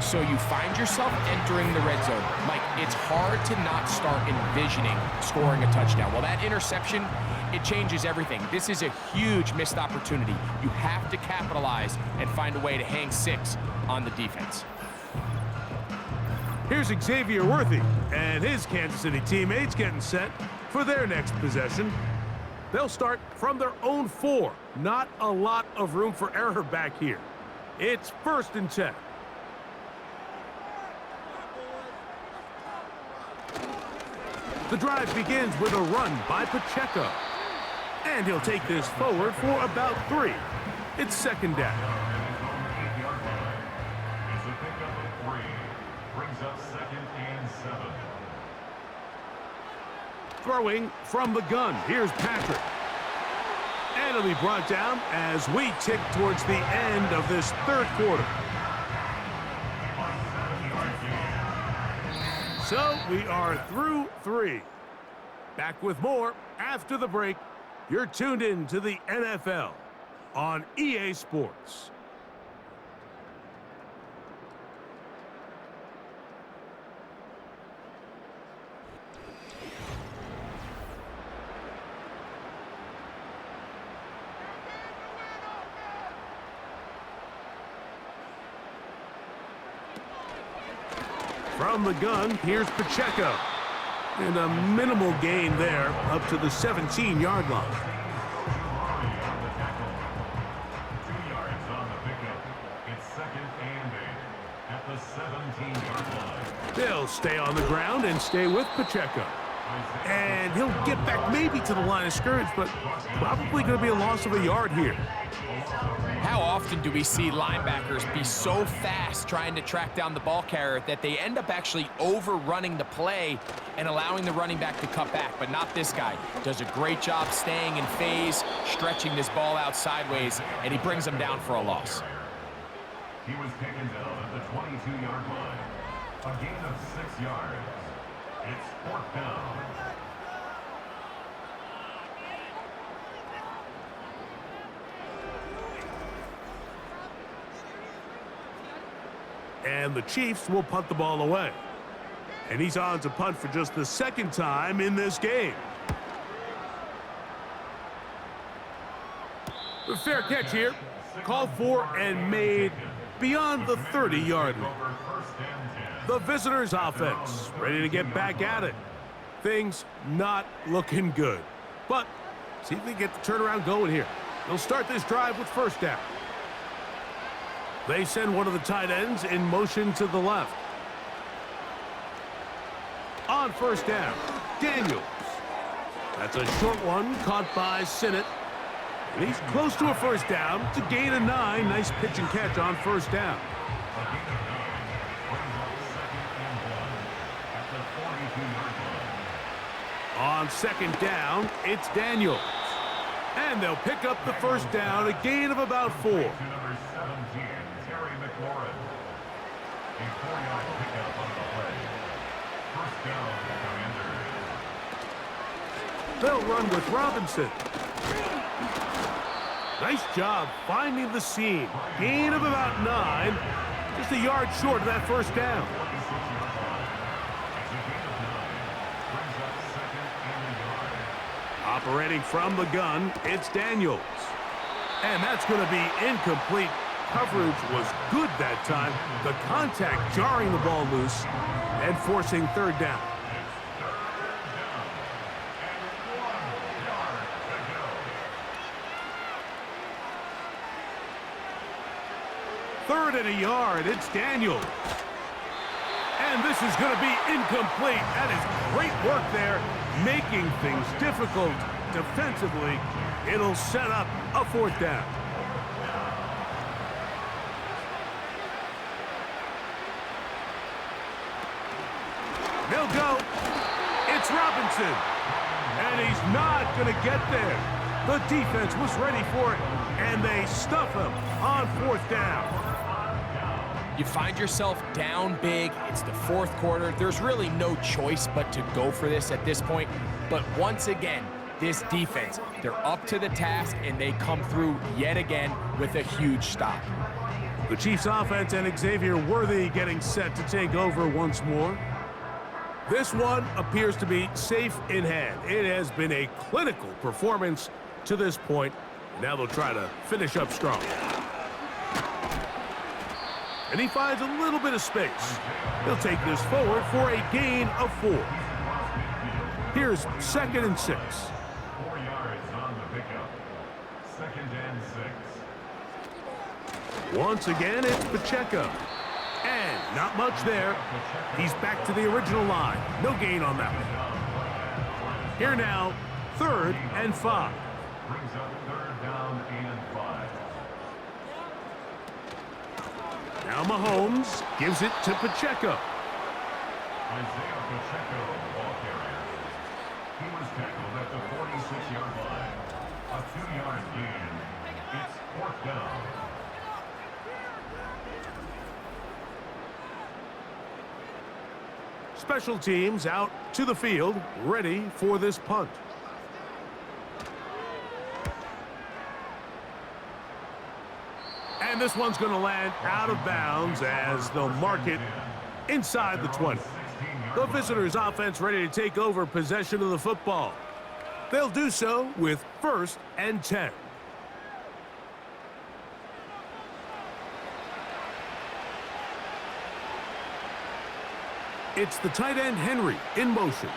So you find yourself entering the red zone. Mike, it's hard to not start envisioning scoring a touchdown. Well, that interception, it changes everything. This is a huge missed opportunity. You have to capitalize and find a way to hang 6 on the defense.
Here's Xavier Worthy and his Kansas City teammates getting set for their next possession. They'll start from their own 4. Not a lot of room for error back here. It's 1st and 10. The drive begins with a run by Pacheco. And he'll take this forward for about 3. It's 2nd down.
It's a pickup of 3. Brings up 2nd and 7.
Throwing from the gun. Here's Patrick. And it'll be brought down as we tick towards the end of this 3rd quarter. So we are through 3. Back with more after the break. You're tuned in to the NFL on EA Sports. From the gun, here's Pacheco. And a minimal gain there, up to the 17-yard line.
2 yards on the pickup. It's 2nd and 8 at the 17-yard line.
They'll stay on the ground and stay with Pacheco. And he'll get back maybe to the line of scrimmage, but probably going to be a loss of a yard here.
How often do we see linebackers be so fast trying to track down the ball carrier that they end up actually overrunning the play and allowing the running back to cut back? But not this guy. Does a great job staying in phase, stretching this ball out sideways, and he brings him down for a loss.
He was taken down at the 22-yard line. A gain of 6 yards. It's 4th down.
And the Chiefs will punt the ball away. And he's on to punt for just the 2nd time in this game. A fair catch here. Called for and made beyond the 30-yard line. The visitors' offense ready to get back at it. Things not looking good. But see if they get the turnaround going here. They'll start this drive with 1st down. They send one of the tight ends in motion to the left. On 1st down, Daniels. That's a short one caught by Sinnott. And he's close to a 1st down. It's a gain of 9. Nice pitch and catch on 1st down. On 2nd down, it's Daniels. And they'll pick up the 1st down, a gain of about 4.
Number 17, Terry McLaurin. A 4-yard pickup on the play. 1st down, Commanders.
They'll run with Robinson. Nice job finding the seam. Gain of about 9. Just a yard short of that 1st down.
26-yard line. It's a gain of 9. Brings up 2nd and a yard.
Operating from the gun, it's Daniels. And that's going to be incomplete. Coverage was good that time. The contact jarring the ball loose and forcing 3rd down. Third and a yard, it's Daniels. And this is going to be incomplete. That is great work there, making things difficult defensively. It'll set up a 4th down. They'll go. It's Robinson. And he's not going to get there. The defense was ready for it, and they stuff him on 4th down.
You find yourself down big. It's the 4th quarter. There's really no choice but to go for this at this point. But once again, this defense, they're up to the task, and they come through yet again with a huge stop.
The Chiefs offense and Xavier Worthy getting set to take over once more. This one appears to be safe in hand. It has been a clinical performance to this point. Now they'll try to finish up strong. And he finds a little bit of space. He'll take this forward for a gain of 4. Here's 2nd and 6.
4 yards on
Once again, it's Pacheco. And not much there. He's back to the original line. No gain on that one. Here now, 3rd and 5.
Brings up 3rd down and 5.
Now Mahomes gives it to Pacheco.
Isaiah Pacheco, ball carrier. He was tackled at the 46-yard line. A 2-yard gain. It's 4th down.
Special teams out to the field, ready for this punt. And this one's going to land out of bounds as they'll mark it inside the 20. The visitors' offense ready to take over possession of the football. They'll do so with 1st and 10. It's the tight end Henry in motion.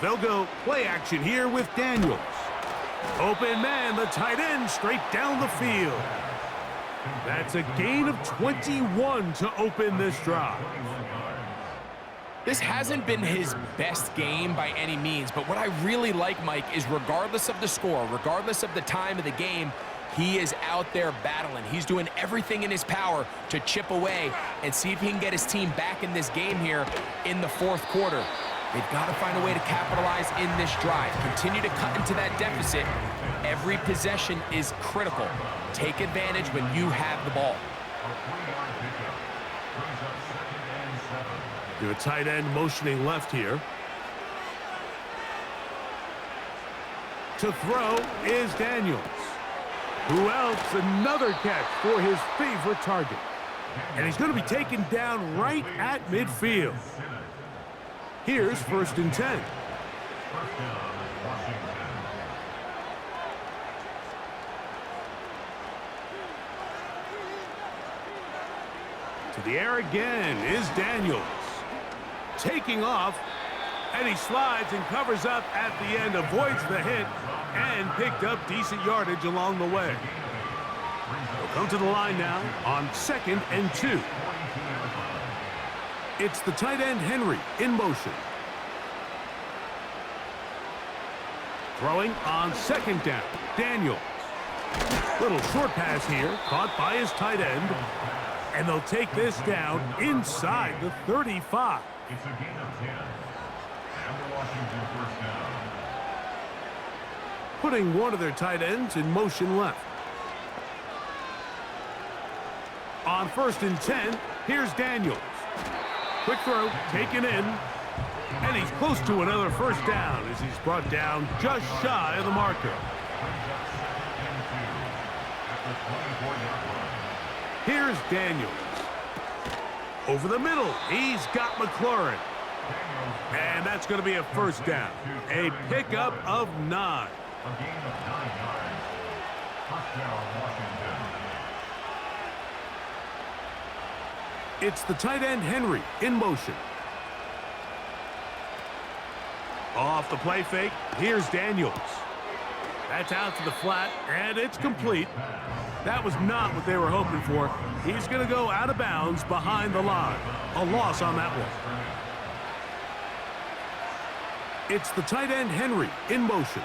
They'll go play action here with Daniels. Open man, the tight end straight down the field. That's a gain of 21 to open this drive.
This hasn't been his best game by any means, but what I really like, Mike, is regardless of the score, regardless of the time of the game, he is out there battling. He's doing everything in his power to chip away and see if he can get his team back in this game here in the 4th quarter. They've got to find a way to capitalize in this drive. Continue to cut into that deficit. Every possession is critical. Take advantage when you have the ball.
The tight end motioning left here. To throw is Daniels. Who else? Another catch for his favorite target. And he's going to be taken down right at midfield. Here's 1st and 10. To the air again is Daniels. Taking off, and he slides and covers up at the end, avoids the hit, and picked up decent yardage along the way. They'll come to the line now on 2nd and 2. It's the tight end Henry in motion. Throwing on 2nd down, Daniels. Little short pass here, caught by his tight end. And they'll take this down inside the 35.
It's a gain of 10. And the Washington 1st down.
Putting one of their tight ends in motion left. On 1st and 10, here's Daniels. Quick throw, taken in. And he's close to another 1st down as he's brought down just shy of the marker. Here's Daniels. Over the middle, he's got McLaurin. And that's going to be a 1st down. A pickup of 9.
A gain of 9 yards. 1st down, Washington.
It's the tight end Henry in motion. Off the play fake, here's Daniels. That's out to the flat, and it's complete. That was not what they were hoping for. He's going to go out of bounds behind the line. A loss on that one. It's the tight end Henry in motion.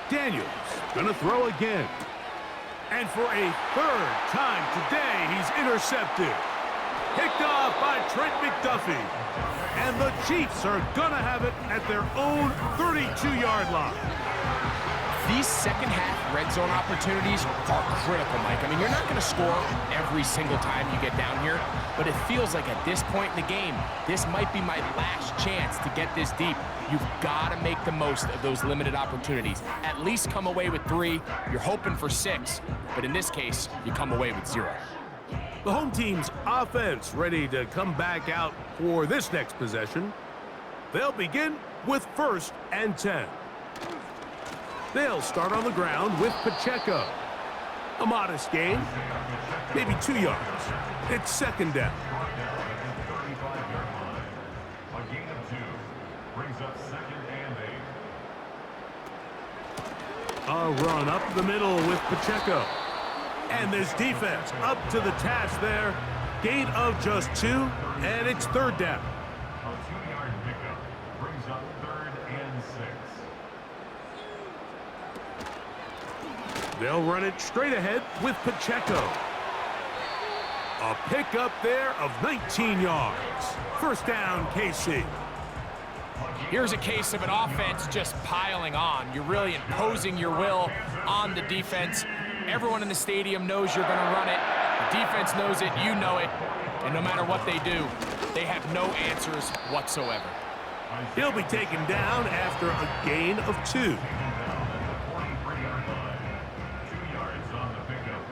Daniels going to throw again. And for a 3rd time today, he's intercepted. Picked off by Trent McDuffie. And the Chiefs are going to have it at their own 32-yard line.
These second-half red zone opportunities are critical, Mike. I mean, you're not going to score every single time you get down here, but it feels like at this point in the game, this might be my last chance to get this deep. You've got to make the most of those limited opportunities. At least come away with 3. You're hoping for 6, but in this case, you come away with 0.
The home team's offense ready to come back out for this next possession. They'll begin with 1st and 10. They'll start on the ground with Pacheco. A modest gain, maybe 2 yards. It's 2nd down.
A gain of 2. Brings up 2nd and 8.
A run up the middle with Pacheco. And this defense up to the task there. Gain of just 2, and it's third down.
A 2-yard pickup brings up 3rd and 6.
They'll run it straight ahead with Pacheco. A pickup there of 19 yards. First down, KC.
Here's a case of an offense just piling on. You're really imposing your will on the defense. Everyone in the stadium knows you're going to run it. The defense knows it, you know it. And no matter what they do, they have no answers whatsoever.
He'll be taken down after a gain of 2.
43-yard line. 2 yards on the pickup.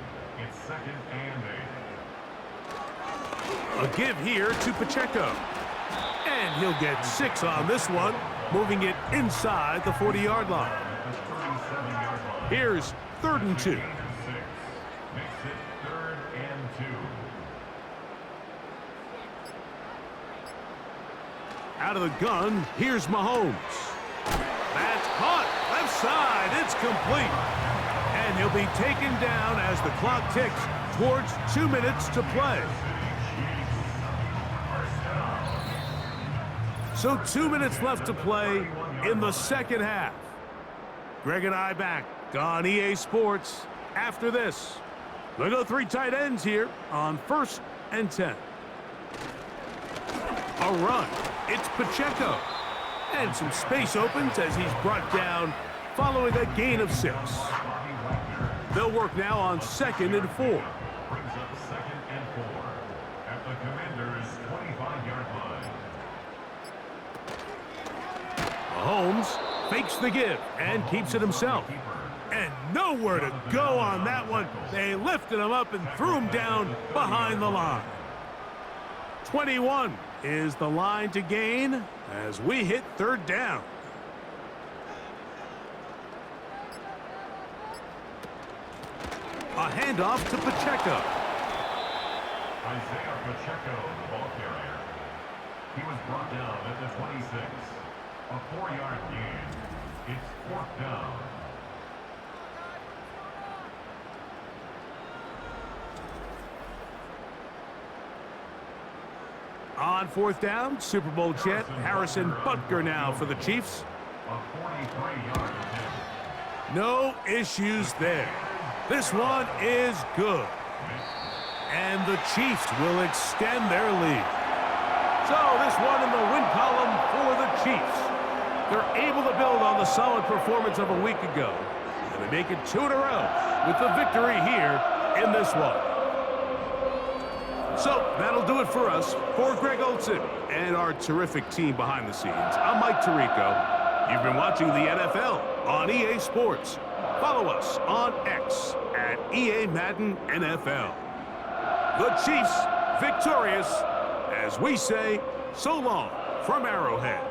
It's 2nd and 8.
A give here to Pacheco. And he'll get 6 on this one, moving it inside the 40-yard line. Here's 3rd and 2.
Makes it 3rd and 2.
Out of the gun, here's Mahomes. That's caught. Left side, it's complete. And he'll be taken down as the clock ticks towards 2 minutes to play. So 2 minutes left to play in the second half. Greg and I back on EA Sports after this. We'll go 3 tight ends here on 1st and 10. A run. It's Pacheco. And some space opens as he's brought down following a gain of 6. They'll work now on 2nd and 4.
Brings up 2nd and 4 at the Commander's 25-yard line.
Mahomes fakes the give and keeps it himself. And nowhere to go on that one. They lifted him up and threw him down behind the line. 21 is the line to gain as we hit 3rd down. A handoff to Pacheco.
Isaiah Pacheco, the ball carrier. He was brought down at the 26. A 4-yard gain. It's 4th down.
On 4th down, Super Bowl champ Harrison Butker now for the Chiefs.
A 43-yard attempt.
No issues there. This one is good. And the Chiefs will extend their lead. So this one in the win column for the Chiefs. They're able to build on the solid performance of a week ago. And they make it 2 in a row with the victory here in this one. So that'll do it for us. For Greg Olson and our terrific team behind the scenes, I'm Mike Tirico. You've been watching the NFL on EA Sports. Follow us on X at EA Madden NFL. The Chiefs victorious as we say so long from Arrowhead.